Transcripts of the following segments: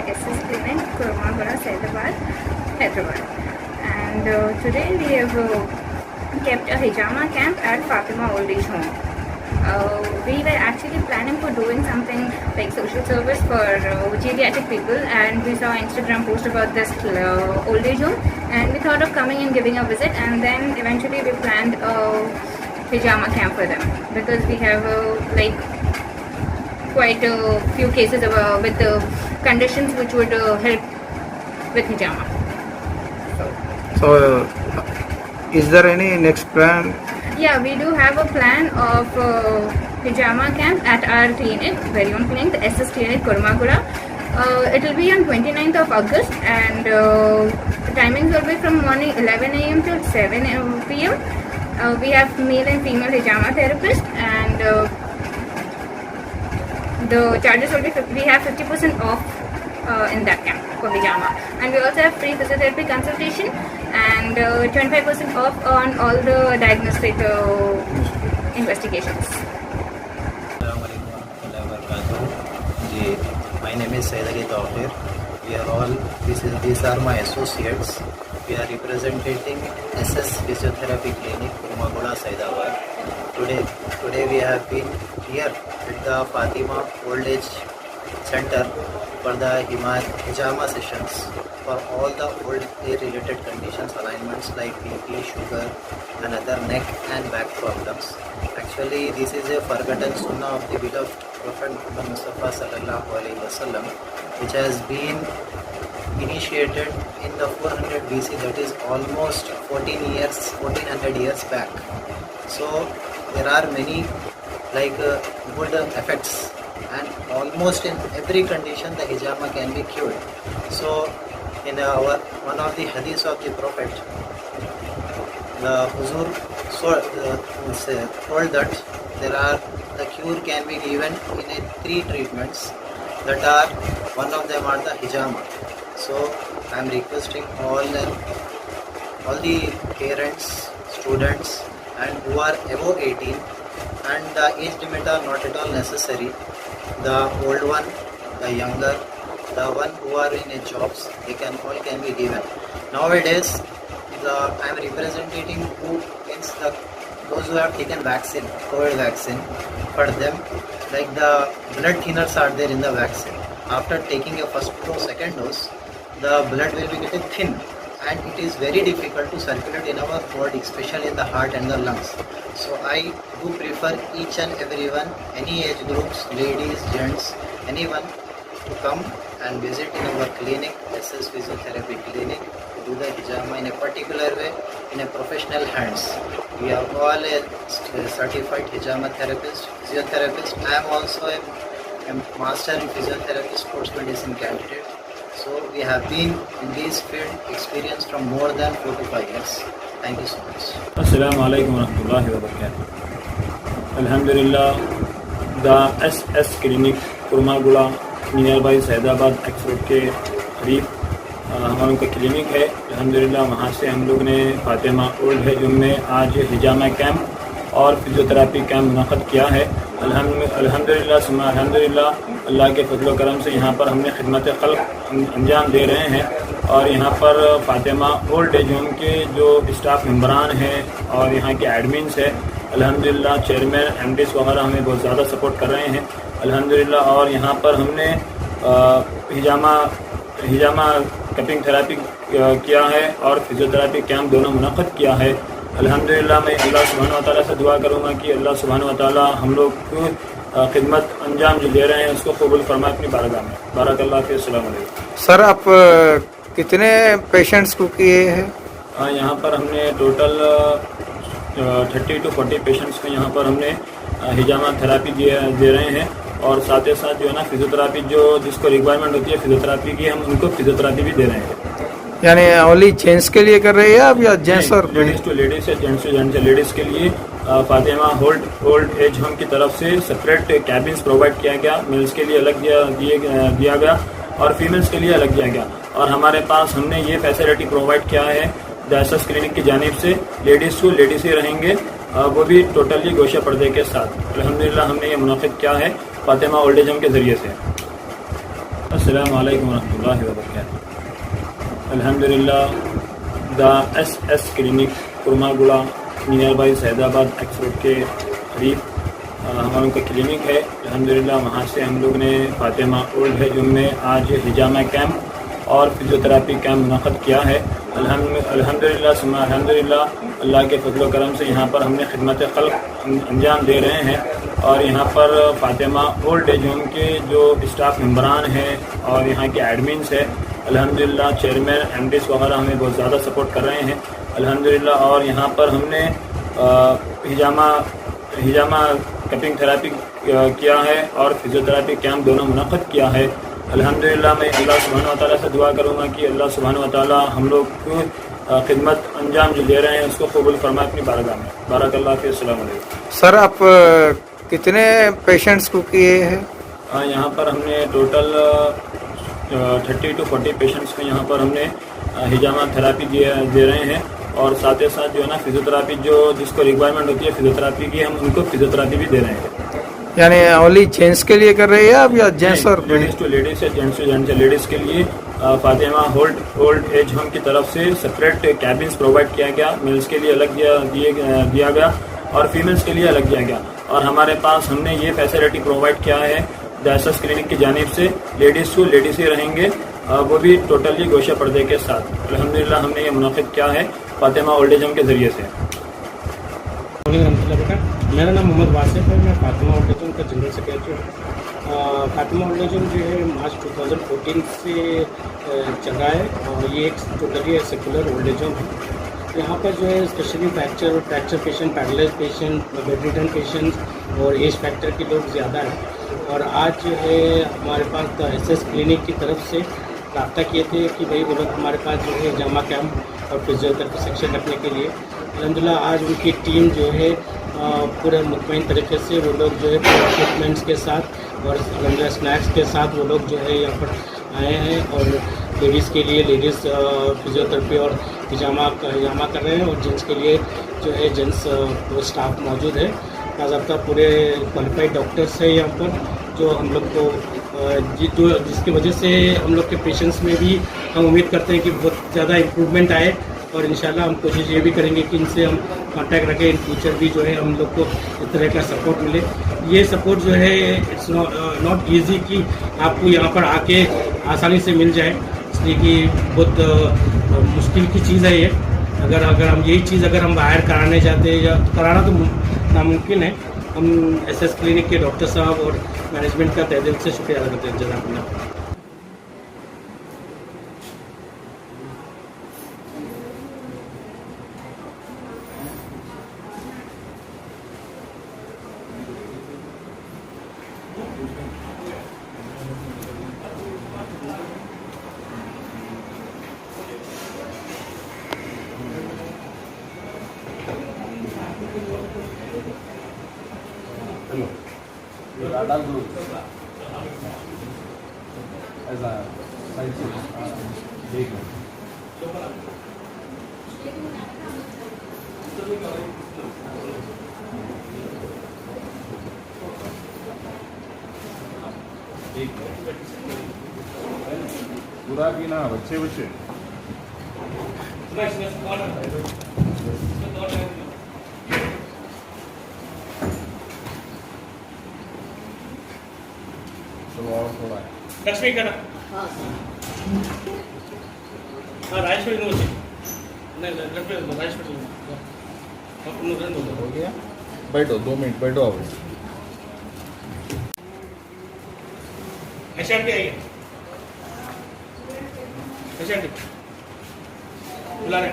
SS Clinic, Kurmagura, Hyderabad. And today we have kept a hijama camp at Fatima Old Age Home. We were actually planning for doing something like social service for geriatric people, and we saw Instagram post about this old age home, and we thought of coming and giving a visit, and then eventually we planned a hijama camp for them because we have like quite a few cases of, with conditions which would help with hijama. So, is there any next plan? Yeah, we do have a plan of hijama camp at our clinic, very own clinic, the SS Clinic, Kurmagura. It will be on 29th of August, and the timings will be from morning 11 a.m. to 7 p.m. We have male and female hijama therapists, and the charges will be we have 50% off in that camp for hijama, and we also have free physiotherapy consultation and 25% off on all the diagnostic investigations. My name is Sayyid Ali Tawfir. These are my associates. We are representing SS Physiotherapy Clinic, Kurmagura, Hyderabad. Today we have been here at the Fatima Old Age Center for the hijama sessions for all the old age related conditions, alignments like BP, sugar and other neck and back problems. Actually, this is a forgotten sunnah of the beloved Prophet Muhammad Mustafa sallallahu alaihi wasallam, which has been initiated in the 400 BC, that is almost 1400 years back. So there are many good effects, and almost in every condition the hijama can be cured. So in one of the hadiths of the Prophet, the Huzur told that the cure can be given in 3 treatments, that are, one of them are the hijama. So I am requesting all the parents, students, and who are above 18, and the age limit are not at all necessary. The old one, the younger, the one who are in a jobs, they all can be given. Nowadays, I am representing those who have taken vaccine, COVID vaccine. For them, like the blood thinners are there in the vaccine. After taking a first dose, second dose, the blood will be getting thin, and it is very difficult to circulate in our body, especially in the heart and the lungs. So I do prefer each and everyone, any age groups, ladies, gents, anyone, to come and visit in our clinic, SS Physiotherapy Clinic, to do the hijama in a particular way, in a professional hands. We are all a certified hijama therapist, physiotherapist. I am also a master in physiotherapy, sports medicine candidate. So we have been in this field experienced from more than 4 to 5 years. Thank you so much. Assalamu alaikum wa rahmatullahi wa barakatuh. Alhamdulillah, the SS Clinic, Kurmagura, nearby Hyderabad X Road के करीब हमारा उनका clinic है. अल्हम्दुलिल्लाह वहाँ से हम लोग ने फातिमा ओल्ड एज होम में आज हिजामा कैंप और फिजियोथेरेपी कैंप मुनक़द किया है. अल्हम्दुलिल्लाह अल्लाह के फजल करम से यहाँ पर हमने खिदमत खल्क़ अंजाम दे रहे हैं, और यहाँ पर फातिमा ओल्ड एज होम के जो स्टाफ मेंबरान हैं और यहाँ के एडमिन्स हैं, अल्हम्दुलिल्लाह चेयरमैन एमडीज़ वगैरह हमें बहुत ज़्यादा सपोर्ट कर रहे हैं अल्हम्दुलिल्लाह. और यहाँ पर हमने हिजामा कपिंग थेरेपी किया है और फिजियोथेरेपी कैंप दोनों मुनक़द किया है. अल्हम्दुलिल्लाह मैं अल्लाह सुब्हानहू व तआला से दुआ करूँगा कि अल्लाह सुब्हानहू व तआला हम लोग को खिदमत अंजाम जो दे रहे हैं उसको कबूल फरमाए अपनी बारगाह में. बारकल्लाह फी. अस्सलाम वालेकुम. सर, आप कितने पेशेंट्स को किए हैं? यहाँ पर हमने टोटल 30 to 40 पेशेंट्स को यहाँ पर हमने हिजामा थेरेपी दे रहे हैं, और साथ ही साथ जो है ना फिजियोथेरेपी जिसको रिक्वायरमेंट होती है फिजियोथेरेपी की, हम उनको फिजियोथेरेपी भी दे रहे हैं. यानी ओनली जेंट्स के लिए कर रहे हैं आप, या जेंट्स और लेडीज़ टू लेडीज़ है, जेंट्स टू जेंट्स है. लेडीज़ के लिए फातिमा ओल्ड एज होम की तरफ से सेपरेट कैबिन्स प्रोवाइड किया गया. मेल्स के लिए अलग दिया गया और फीमेल्स के लिए अलग दिया गया. और हमारे पास हमने ये फैसिलिटी प्रोवाइड किया है द एसएस क्लिनिक की जानिब से. लेडीज़ टू लेडीज़ ही रहेंगे, वो भी टोटली गोशे पर्दे के साथ. अल्हम्दुलिल्लाह हमने ये मुनक़िद किया है फातिमा ओल्ड एज होम के ज़रिए से. Assalamu alaikum warahmatullahi wabarakatuh. Alhamdulillah, the SS Clinic Kurmaguda near by Saidabad X road के करीब हमारा उनका क्लिनिक है। अल्हम्दुलिल्लाह वहाँ से हम लोग ने फातिमा ओल्ड एज होम में आज हिजामा कैंप और फिजियोथेरेपी कैंप मुनक़द किया है। अल्हम्दुलिल्लाह सुम्मा अल्हम्दुलिल्लाह, अल्लाह के फजल व करम से यहाँ पर हमने खिदमत खल्क़ अंजाम दे रहे हैं। और यहाँ पर फातिमा ओल्ड एज होम के जो स्टाफ मेम्बरान हैं और यहाँ के एडमिन्स हैं, अल्हम्दुलिल्लाह चेयरमैन एमडीस वगैरह हमें बहुत ज़्यादा सपोर्ट कर रहे हैं अल्हम्दुलिल्लाह। और यहाँ पर हमने हिजामा कपिंग थेरेपी किया है और फिजियोथेरेपी कैंप दोनों मुनक़द किया है अल्हम्दुलिल्लाह। मैं अल्लाह सुब्हानहू व तआला से दुआ करूँगा कि अल्लाह सुब्हानहू व तआला हम लोग को खिदमत अंजाम जो दे रहे हैं उसको कबूल फरमाए अपनी बारगाह में। बारकल्लाह फी। अस्सलाम वालेकुम। सर आप कितने पेशेंट्स को किए हैं? यहाँ पर हमने टोटल 30 to 40 पेशेंट्स को यहाँ पर हमने हिजामा थेरेपी दे रहे हैं और साथ ही साथ जो है ना फिजियोथेरेपी जो जिसको रिक्वायरमेंट होती है फिजियोथेरेपी की, हम उनको फिजियोथेरेपी भी दे रहे हैं। यानी ओनली जेंट्स के लिए कर रहे हैं आप या जेंट्स और लेडीज़ टू लेडीज़ है, जेंट्स टू जेंट्स है। लेडीज़ के लिए फातिमा ओल्ड एज होम की तरफ से सेपरेट कैबिन्स प्रोवाइड किया गया, मेल्स के लिए अलग दिया गया और फीमेल्स के लिए अलग दिया गया। और हमारे पास हमने ये फैसिलिटी प्रोवाइड किया है एसएस क्लिनिक की जानिब से, लेडीज़ टू लेडीज़ ही रहेंगे, वो भी टोटली गोशा पर्दे के साथ। अल्हम्दुलिल्लाह हमने ये मुनक़िद किया है फातिमा ओल्ड एज होम के ज़रिए से। मेरा नाम मोहम्मद वासिफ है, मैं फातिमा ओल्ड एज होम का जनरल सेक्रेटरी हूँ। फातिमा ओल्ड एज होम जो है मार्च 2014 से चल रहा है और ये एक totally secular old age home है। यहाँ पर जो है specially fracture patient, paralyse patient, bedridden patient और एज फैक्टर के लोग ज़्यादा हैं। और आज जो है हमारे पास एसएस क्लिनिक की तरफ से रब्ता किए थे कि भाई वो लोग हमारे पास जो है हिजामा कैंप और फिजियोथेरेपी सेक्शन रखने के लिए। अल्हम्दुलिल्लाह आज उनकी टीम जो है पूरे मुतमईन तरीके से वो लोग जो है इक्विपमेंट्स के साथ और अल्हम्दुलिल्लाह स्नैक्स के साथ वो लोग जो है यहाँ पर आए हैं और लेडीज़ के लिए लेडीज़ फिजियोथेरेपी और हिजामा कर रहे हैं और जेंट्स के लिए जो है जेंट्स स्टाफ मौजूद है। बाज़ाब्ता पूरे क्वालिफाइड डॉक्टर्स हैं यहाँ पर जो हम लोग को जिसकी वजह से हम लोग के पेशेंट्स में भी हम उम्मीद करते हैं कि बहुत ज़्यादा इम्प्रूवमेंट आए और इंशाल्लाह हम कोशिश ये भी करेंगे कि इनसे हम कांटेक्ट रखें, इन फ्यूचर भी जो है हम लोग को इस तरह का सपोर्ट मिले। ये सपोर्ट जो है इट्स नॉट ईजी कि आपको यहाँ पर आके आसानी से मिल जाए, इसलिए कि बहुत मुश्किल की चीज़ है ये। अगर हम यही चीज़ अगर हम बाहर कराने जाते हैं या कराना तो नामुमकिन है। हम एसएस क्लिनिक के डॉक्टर साहब और मैनेजमेंट का तहे दिल से शुक्रिया अदा करते हैं। जज़ाकल्लाह। पूरा की ना बच्चे लक्ष्मी का हाँ राजेश्वर यूनिवर्सिटी नहीं राजेश्वर हो गया। बैठो 2 मिनट बैठो आप। एचआरटी आइए, एचआरटी बुला रहे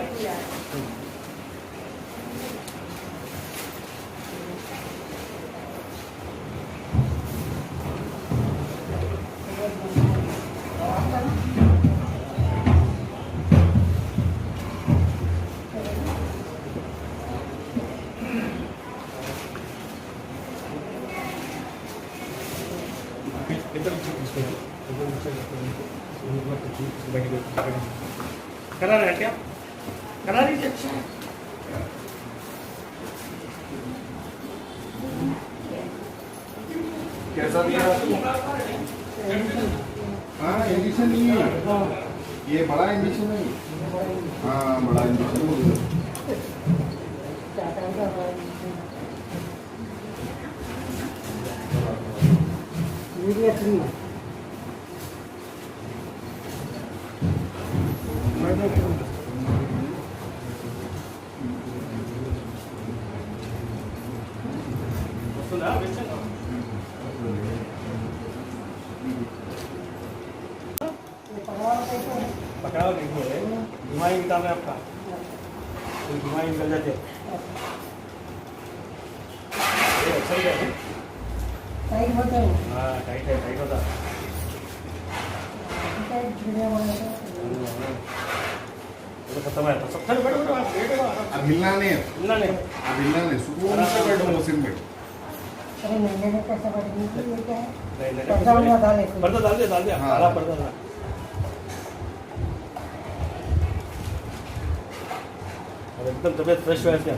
करा रहे हैं क्या? करा लीजिए। अच्छा कैसा दिया? हाँ इंजेक्शन नहीं है, ये बड़ा इंजेक्शन है। हाँ बड़ा इंजेक्शन। पकड़ाओ देखिए, दिमाग निकाल है आपका, दिमाग निकल जाते हैं। ये अच्छा ही है। हाँ टाइट है, टाइट होता। तो खत्म है, तो सब चल बैठो बैठो, आप बैठो आराम से। अब मिलना नहीं है, मिलना नहीं। अब मिलना नहीं, सुकून से बैठो मौसम में। नहीं पर्दा डाल दे, हाँ। काला पर्दा डाल। अब एकदम तबीयत फ्रेश हो जाती है।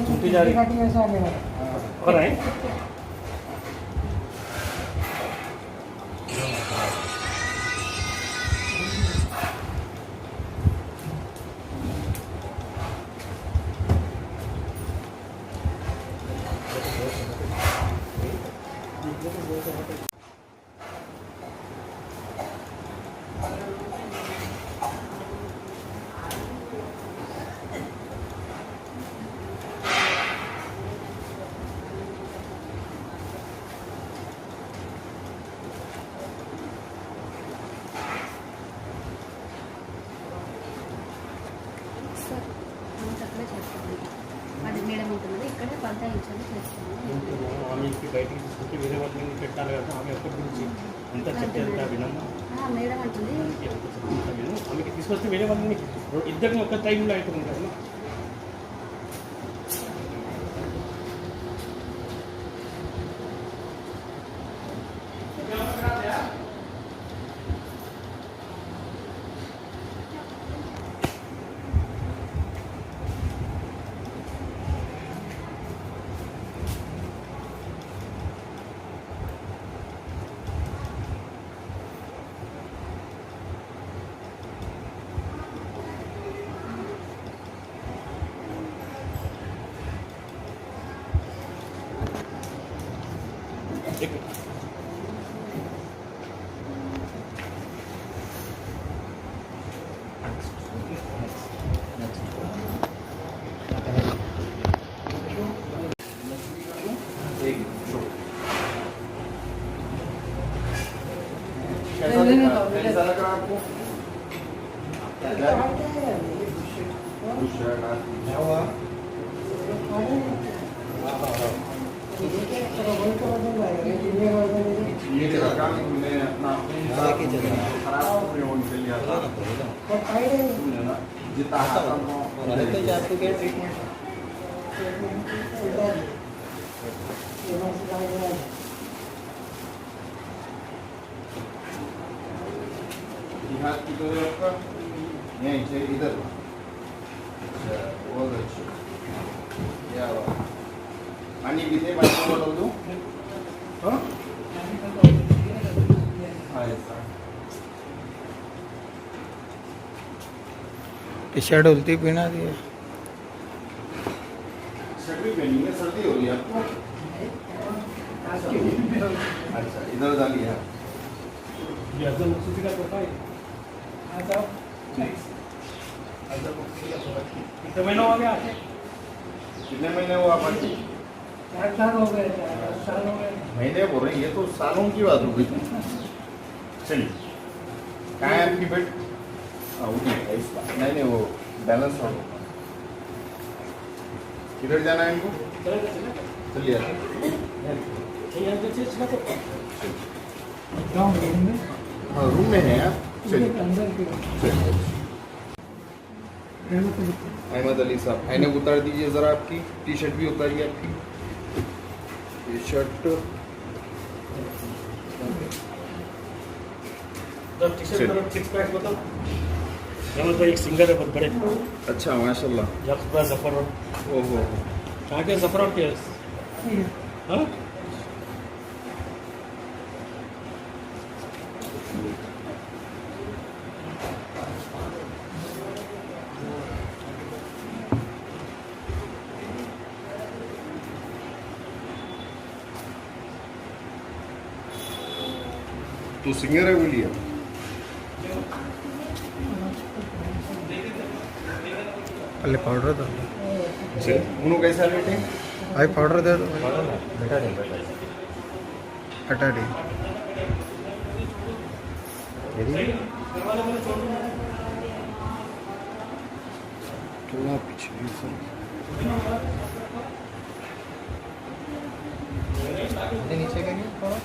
सुनती जा रही और है అది మేడం ఉంటుంది ఇక్కడే పద్దాయించాలి చేస్తాను ఆమె బయటికి తీసుకుంటే వేరే వాళ్ళని పెట్టాలి కదా, ఆమె ఒక్కటి గురించి ఎంత చెప్పేంత వినమ్మా. మేడం అంటుంది విను, ఆమెకి తీసుకొస్తే వేరే వాళ్ళని ఇద్దరిని ఒక్క టైంలో అవుతుంది కదా. कैसा लग रहा है आपको? क्या हुआ? ये लड़का ने अपना खराब फोन से लिया था, जितना आपको क्या ट्रीटमेंट हाथ की तो आपका यहीं से इधर बहुत अच्छे क्या हुआ? पानी पीते, पानी को बोतल दूँ? हाँ? ऐसा टी शर्ट उल्टी पीना दिया। शर्ट भी पहनी है, सर्दी हो रही है आपको? अच्छा इधर डालिए आप। ये अजम मकसूदी का तोहफा है। कितने महीने हो गया आके? कितने महीने हुआ आप? 4 साल हो गए, 4 साल हो गए। महीने बोल रहे हैं, ये तो सालों की बात हो गई। चलिए कहाँ है आपकी बेड? उठी नहीं नहीं वो बैलेंस हो। किधर जाना है इनको? चलिए हाँ रूम में है आप। चलिए अहमद अली साहब ऐनक उतार दीजिए ज़रा, आपकी टी शर्ट भी उतारिए आपकी। ये शर्ट एक सिंगर है बहुत बड़े, अच्छा माशाल्लाह। जफर ओहो कहाँ के जफरा के हाँ तू सिंगर है बोलिए पहले पाउडर दो उन्होंने कैसा रेट है भाई पाउडर दे दो बेटा नहीं बेटा हटा दी थोड़ा पीछे नीचे करिए थोड़ा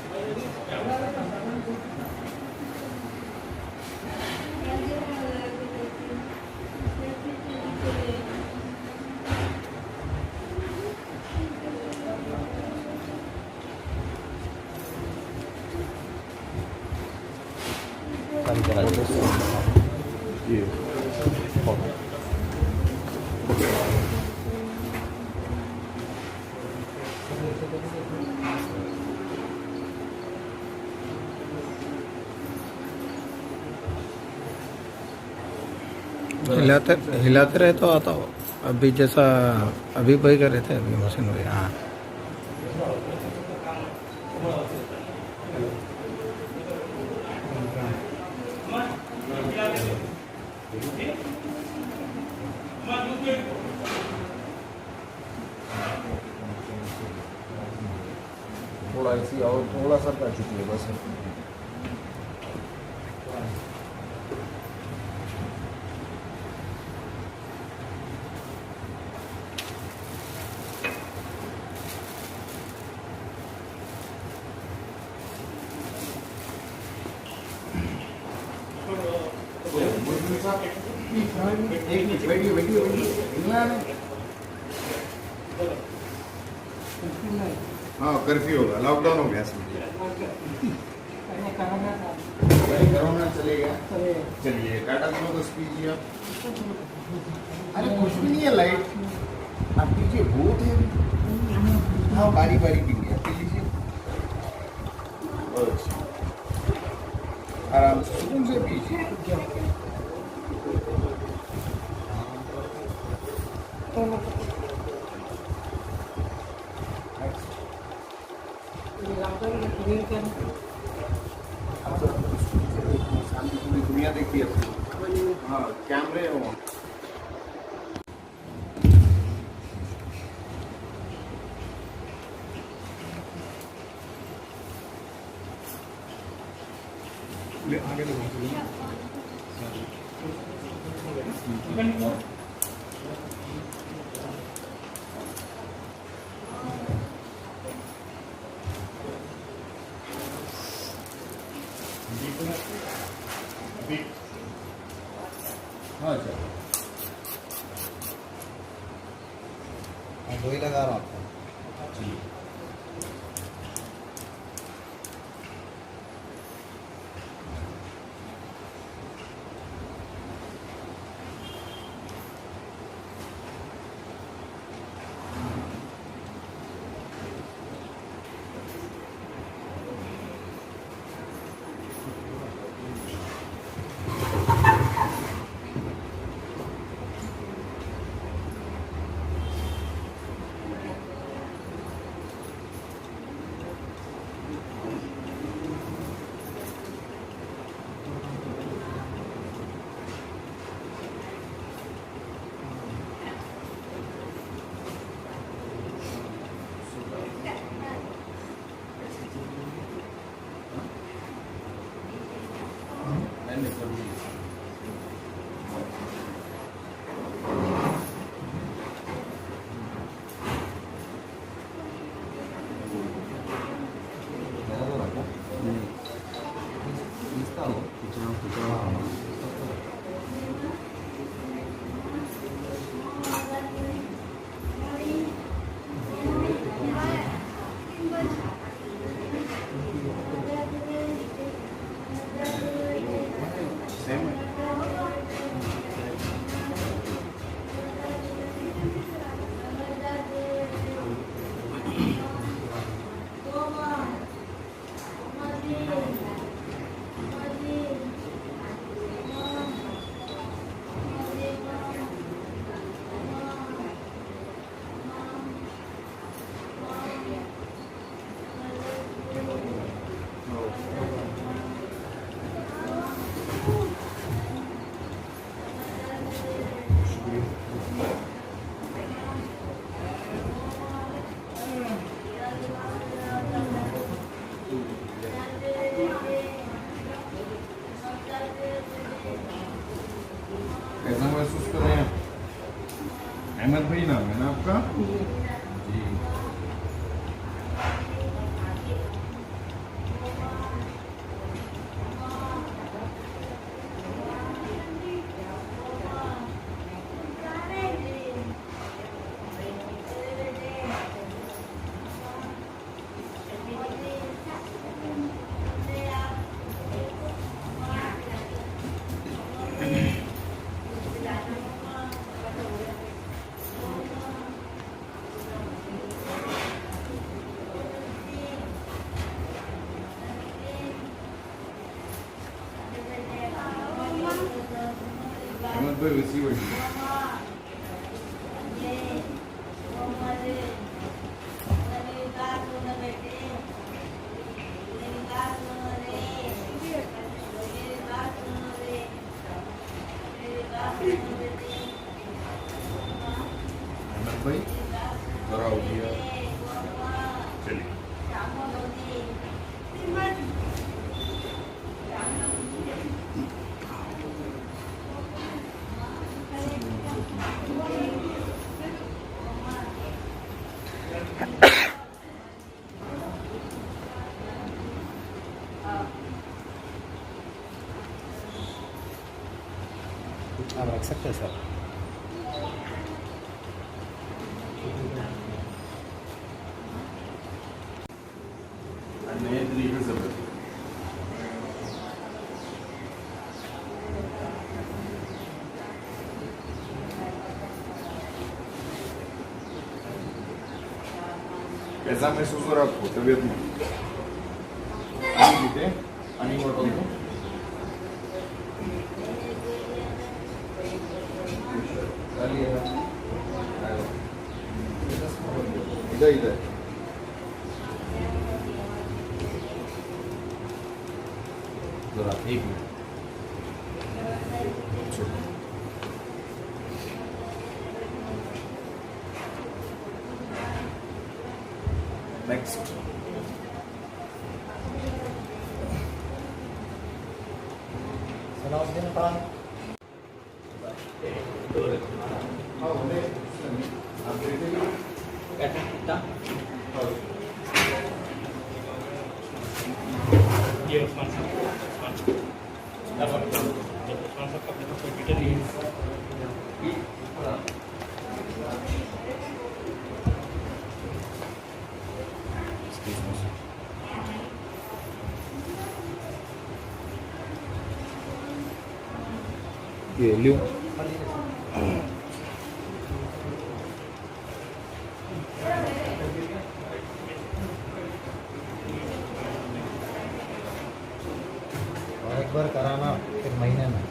ये हिलाते हिलाते रहे तो आता हो अभी जैसा अभी वही कर रहे थे अभी मशीन वही हाँ थोड़ा ऐसी और थोड़ा सा कर चुकी है बस एक मिनट बैठिए बैठिए बैठिए हाँ कर्फ्यू होगा लॉकडाउन हो गया कोरोना चले गया चलिए टाटा सुनो तो पीजिए आप अरे कुछ भी नहीं है लाइट आप पीजिए बहुत है हाँ बारी बारी पीजिए आप पी लीजिए अच्छा आराम से सुकून से पीजिए पूरी दुनिया देखती है हाँ कैमरे हो हाँ सर दो ही लगा रहा हूँ आपको कैसा महसूस कर रहे हैं? अहमद भाई नाम है ना आपका? जी। अहमद भाई वैसी बैठी अहमद भाई जरा हो गया। चलिए आप रख सकते हैं सर। नए तरीके से बैठे। कैसा महसूस हो रहा है आपको तबीयत में? पानी पीते? पानी बोतल दो। इधर इधर जरा एक मिनट। नेक्स्ट सलाउद्दीन खान। आप देखेंगे ये उस्मान साहब उस्मान साहब का अपने पास कोई डिटेल नहीं है। ये लियो और एक बार कराना एक महीने में।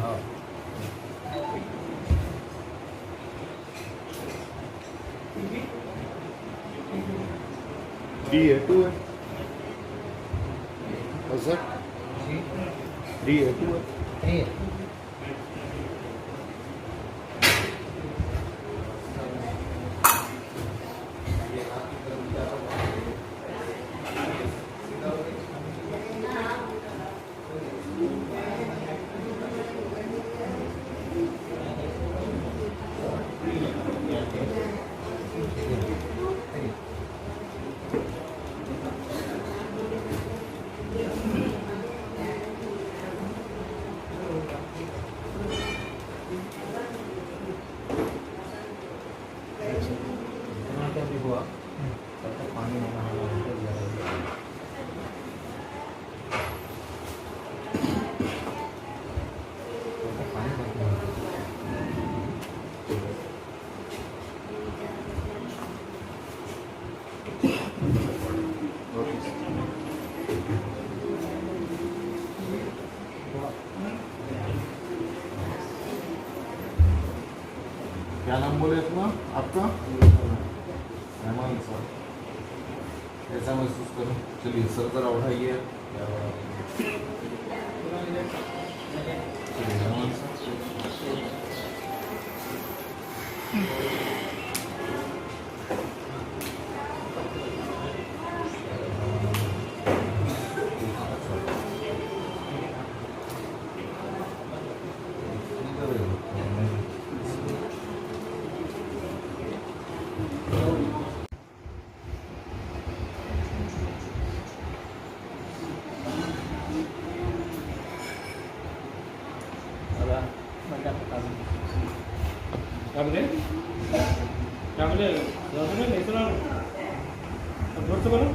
हाँ थ्री है टू है सर थ्री है टू है नहीं है। क्या नाम बोले अपना आपका? रहमान सर। कैसा महसूस करो? चलिए सर जरा उठाइए। चलिए रहमान सर। क्या बोले? क्या बोले? नहीं सुना। जोर से बोलो।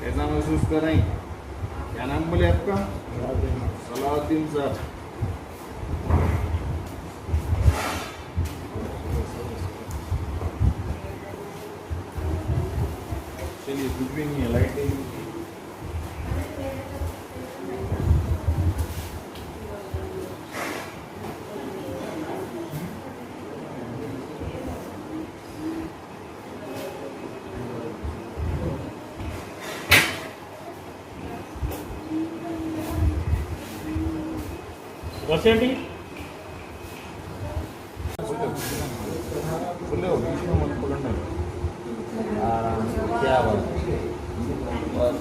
कैसा महसूस कर रहे हैं? क्या नाम बोले आपका? सलाउद्दीन सर। चलिए कुछ भी नहीं है, लाइट नहीं। वैसे खुले हो बीच में मत पकड़ना। आराम से क्या बात? बस